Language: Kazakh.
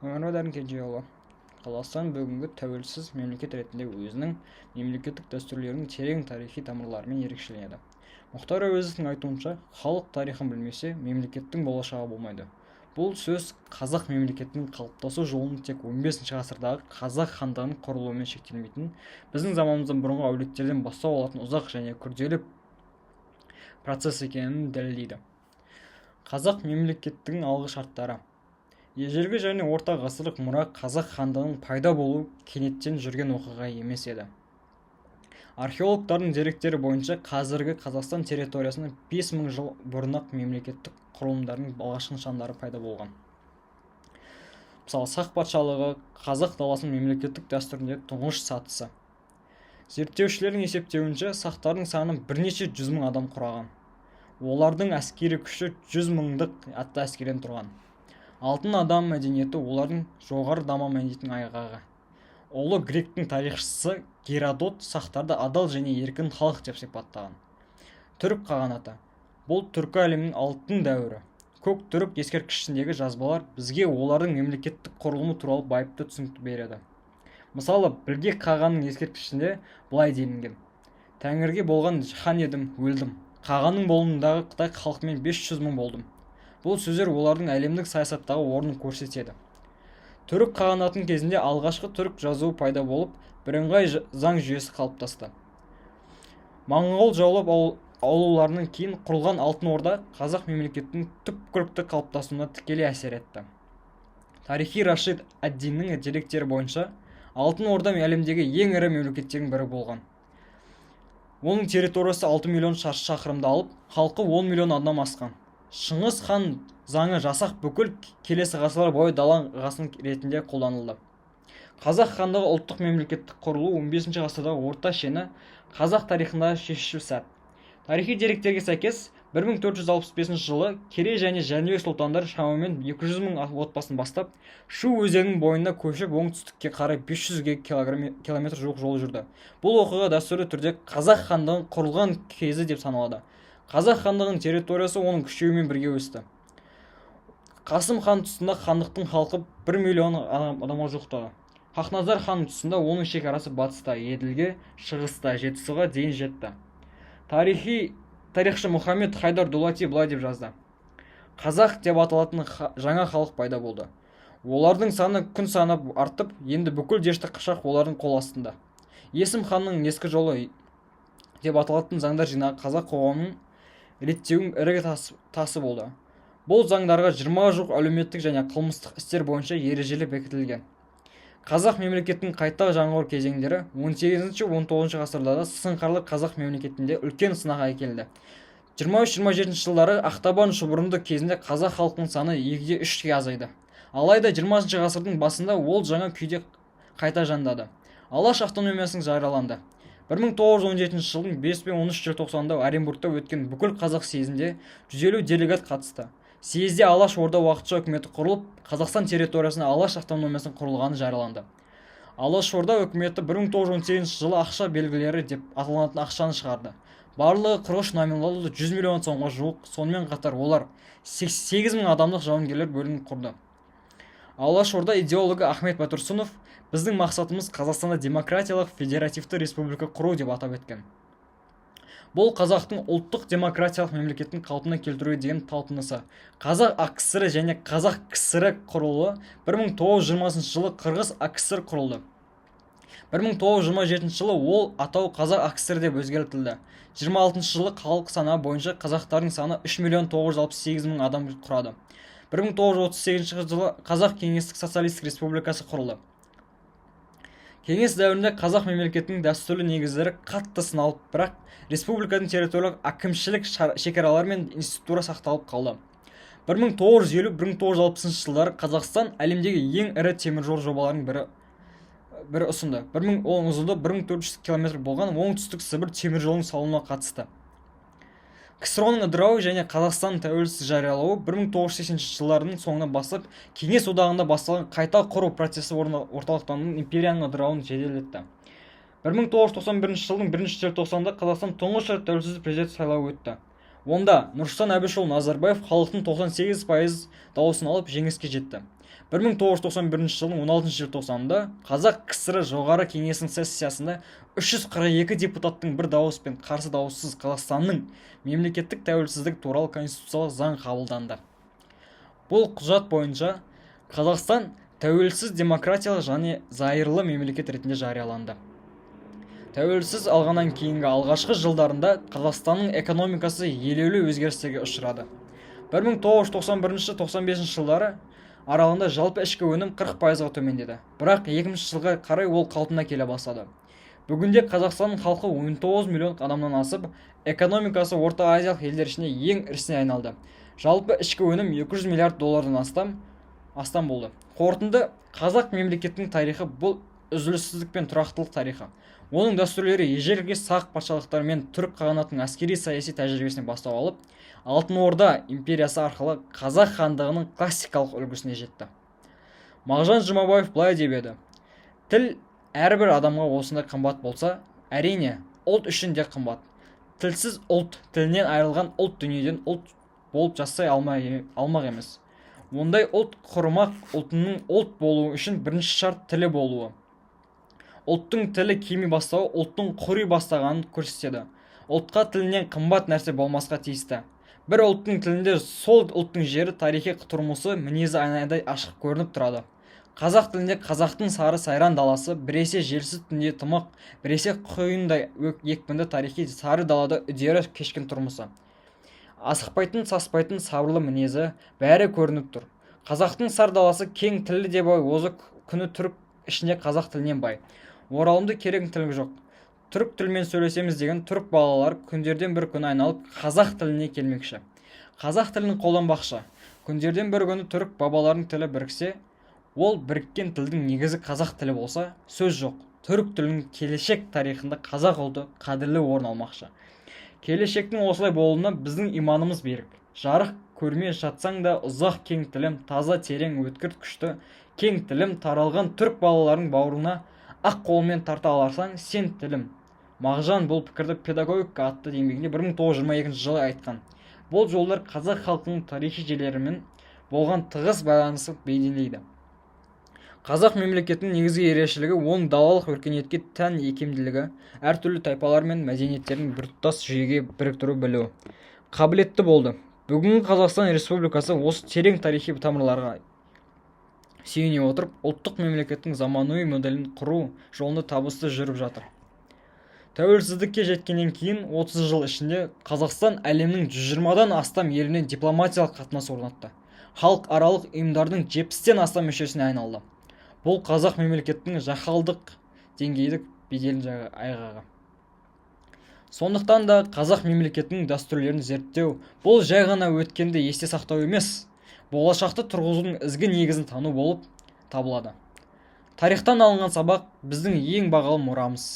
Өмірбадан Кенжеұлы. Қазақстан бүгінгі тәуелсіз мемлекет ретінде өзінің мемлекеттік дәстүрлерінің терең тарихи тамырларымен ерекшеленеді. Мұхтар Әуезовтің айтуынша, халық тарихын білмесе, мемлекеттің болашағы болмайды. Бұл сөз қазақ мемлекетінің қалыптасу жолының тек 15 ғасырдағы қазақ хандығының құрылуымен шектелмейтін, біздің заманымыздан бұрынғы әулеттерден бастау алатын ұзақ және күрделі процесс екенін дәлелдейді. Қазақ мемлекеттігінің алғы шарттары. Ежелгі және орта ғасырлық мұра қазақ хандығының пайда болу кенеттен жүрген оқиға емес еді. Археологтардың деректері бойынша қазіргі Қазақстан территориясында 5000 жыл бұрын-ақ мемлекеттік құрылымдардың алғашқы нышандары пайда болған. Мысалы, сақ патшалығы қазақ даласының мемлекеттік дәстүріндегі тұңғыш сатысы. Зерттеушілердің есептеуінше, сақтардың саны бірнеше 100 000 адам құраған. Олардың әскери күші 100 000 атты әскерден тұрған. Алтын адам мәдениеті олардың жоғары даму мәдениетінің айғағы. Ұлы гректің тарихшысы Геродот сақтарды адал және еркін халық деп сипаттаған. Түрік қағанаты. Бұл түркі әлемінің алтын дәуірі. Көк түрік ескерткішіндегі жазбалар бізге олардың мемлекеттік құрылымы туралы байыпты түсінік береді. Мысалы, Білгек қағанның ескерткішінде былай делінген: Тәңірге болған хан едім, өлдім. Қағанның болуындағы Қытай халқымен 500 000 болдым. Бұл сөздер олардың әлемдік саясаттағы орнын көрсетеді. Түрік қағанатының кезінде алғашқы түрік жазуы пайда болып, бірыңғай заң жүйесі қалыптасты. Моңғол жаулап алуларынан кейін құрылған Алтын Орда қазақ мемлекетінің түпкілікті қалыптасуына тікелей әсер етті. Тарихи Рашид ад-Диннің деректері бойынша, Алтын Орда әлемдегі ең ірі мемлекеттердің бірі болған. Оның территориясы 6 миллион шаршы шақырымды алып, халқы 10 миллион адам асқан. Шыңғыс хан заңы жасақ бүкіл келесі ғасырлар бойы дала ғасын ретінде қолданылды. Қазақ хандығы ұлттық мемлекеттік құрылу 15 ғасырдағы орта шені қазақ тарихындағы шешуші сәт. Тарихи деректерге сәйкес, 1465 жылы Керей және Жәнібек сұлтандар шамамен 200 000 отбасын бастап, Шу өзенінің бойына көшіп оңтүстікке қарай 500 километр жуық жол жүрді. Бұл оқиға дәстүрлі түрде қазақ хандығының құрылған кезі деп саналады. Қазақ хандығының территориясы оның күшеюімен бірге өсті. Қасым хан тұсында хандықтың халқы 1 миллион адамға жуықтады. Хақназар хан тұсында оның шекарасы батыста, Еділге, шығыста, Жетісуға дейін жетті. Тарихшы Мұхаммед Хайдар Дулати былай деп жазды: Қазақ деп аталатын жаңа халық пайда болды. Олардың саны күн санап артып, енді бүкіл дешті қыпшақ олардың қол астында. Есім ханның ескі жолы деп аталатын заңдар жинағы қазақ қоғамының реттеуінің ірі тасы болды. Бұл заңдарға 20-ға жуық әлеуметтік және қылмыстық істер бойынша ережелер бекітілген. Қазақ мемлекетінің қайта жаңғыру кезеңдері 18-19 ғасырларда сыңқарлы қазақ мемлекетінде үлкен сынаға әкелді. 23-27 жылдары Ақтабан шұбырынды кезінде қазақ халқының саны 2-3-ге азайды. Алайда 20 ғасырдың басында ол жаңа күйде қайта жандады. Алаш автономиясының жарияланды. 1917 жылдың 5 пен 13 желтоқсанында Оренбургта өткен бүкіл қазақ съезінде 150 делегат қатысты. Съезде Алаш Орда уақытша үкіметі құрылып, Қазақстан территориясына Алаш автономиясының құрылғаны жарияланды. Алаш Орда үкіметі 1918 жылы ақша белгілері деп аталатын ақшаны шығарды. Барлығы құрғыш номиналы 100 миллион сомға жуық, сонымен қатар олар 8 000 адамдық жауынгерлер бөлімін құрды. Алаш Орда идеологы Ахмет Байтұрсынов біздің мақсатымыз Қазақстанда демократиялық федеративті республика құру деп атап еткен. Бұл қазақтың ұлттық демократиялық мемлекеттің қалпына келтіруге деген талпынысы. Қазақ АКСР және Қазақ КСР құрылы 1920 жылы Қырғыз АКСР құрылды. 1927 жылы ол атау Қазақ АКСР деп өзгертілді. 26 жылы халық саны бойынша қазақтардың саны 3 968 000 адам құрады. 1938 жылы Қазақ Кеңестік социалистік республикасы құрылды. Кеңес дәуірінде қазақ мемлекетінің дәстүрлі негіздері қатты сыналып, бірақ республиканың территориялық әкімшілік шекаралары мен институттары сақталып қалды. 1950-1960 жылдары Қазақстан әлемдегі ең ірі теміржол жобаларының бірі ұсынды. Оның ұзындығы 1400 км болған оңтүстік Сібір теміржолының салынуына қатысты. КСР-ның ыдырауы және Қазақстан тәуелсіздік жариялауы 1980 жылдарының соңынан бастап Кеңес одағында басталған қайта құру процесі орталықтандырып империяның ыдырауын жеделдетті. 1991 жылдың 1 желтоқсанында Қазақстан тұңғыш рет тәуелсіз президент сайлауы өтті. Онда Нұрсұлтан Әбішұлы Назарбаев халықтың 98% дауысын алып жеңіске жетті. 1991 жылдың 16 желтоқсанында Қазақ КСР жоғары кеңесінің сессиясында 342 депутаттың бір дауыспен қарсы дауыссыз Қазақстанның мемлекеттік тәуелсіздік туралы конституциялық заң қабылданды. Бұл құжат бойынша Қазақстан тәуелсіз демократиялық және зайырлы мемлекет ретінде жарияланды. Тәуелсіз алғаннан кейінгі алғашқы жылдарында Қазақстанның экономикасы елеулі өзгерістерге ұшырады. 1991-95 жылдары аралығында жалпы ішкі өнім 40%-ға төмендеді, бірақ 2000 жылға қарай ол қалпына келе бастады. Бүгінде Қазақстанның халқы 19 миллион адамнан асып, экономикасы Орта Азиялық елдер ішінде ең ірісіне айналды. Жалпы ішкі өнім 200 миллиард доллардан астам болды. Қорытынды, қазақ мемлекетінің тарихы бұл үзіліссіздік пен тұрақтылық тарихы. Оның дәстүрлері ежелгі сақ патшалықтары мен түрік қағанатының әскери саяси тәжірибесіне бастау алып, Алтын Орда империясы арқылы қазақ хандығының классикалық үлгісіне жетті. Мағжан Жұмабаев былай деп еді: тіл әрбір адамға осындай қымбат болса, әрине, ұлт үшін де қымбат. Тілсіз ұлт, тілінен айырылған ұлт дүниеден ұлт болып жасай алмақ емес. Ондай ұлт құрмақ ұлтының ұлт болуы үшін бірінші шарт тілі болуы. Ұлттың тілі кеми бастауы ұлттың құри бастағанын көрсетеді. Ұлтқа тілінен қымбат нәрсе болмасқа тиісті. Бір ұлттың тілінде сол ұлттың жері, тарихи тұрмысы, мінезі айнадай ашық көрініп тұрады. Қазақ тілінде қазақтың сары сайран даласы, біресе желсіз түнде тымық, біресе құйындай екпінді тарихи сары далада үдері кешкен тұрмысы. Асықпайтын, саспайтын сабырлы мінезі бәрі көрініп тұр. Қазақтың сар даласы кең тілі де бай, озы күні түрік ішінде қазақ тілінен бай. Оралымды керек тілі жоқ. Түрік тілмен сөйлесеміз деген түрік балалар күндерден бір күні айналып қазақ тіліне келмекші. Қазақ тілін қолданбақшы. Күндерден бір күні түрік бабалардың тілі біріксе, ол біріккен тілдің негізі қазақ тілі болса, сөз жоқ. Түрік тілінің келешек тарихында қазақ ұлты қадірлі орын алмақшы. Келешектің осылай болуына біздің иманымыз берік. Жарық көрмей жатсаң да ұзақ кең тілім, таза терең өткір күшті, кең тілім таралған түрік балалардың бауырына ақ қолмен тарта аларсаң, сен тілім. Мағжан бұл пікірді педагогика атты еңбегінде 1922 жылы айтқан. Бұл жолдар қазақ халқының тарихи желілерімен болған тығыз байланысы бейнелейді. Қазақ мемлекетінің негізгі ерекшелігі оның далалық өркениетке тән икемділігі, әртүрлі тайпалар мен мәдениеттерін біртұтас жүйеге біріктіру білуі қабілетті болды. Бүгінгі Қазақстан Республикасы осы терең тарихи тамырларға сүйене отырып, ұлттық мемлекеттің заманауи моделін құру жолында табысты жүріп жатыр. Тәуелсіздікке жеткеннен кейін 30 жыл ішінде Қазақстан әлемнің 120-дан астам еліне дипломатиялық қатынас орнатты. Халықаралық ұйымдардың 70-тен астам мүшесіне айналды. Бұл қазақ мемлекеттің жаһандық деңгейдік беделін айғағы. Сондықтан да қазақ мемлекетінің дәстүрлерін зерттеу бұл жай ғана өткенді есте сақтау емес, болашақты тұрғызудың ізгі негізін тану болып табылады. Тарихтан алынған сабақ біздің ең бағалы мұрамыз.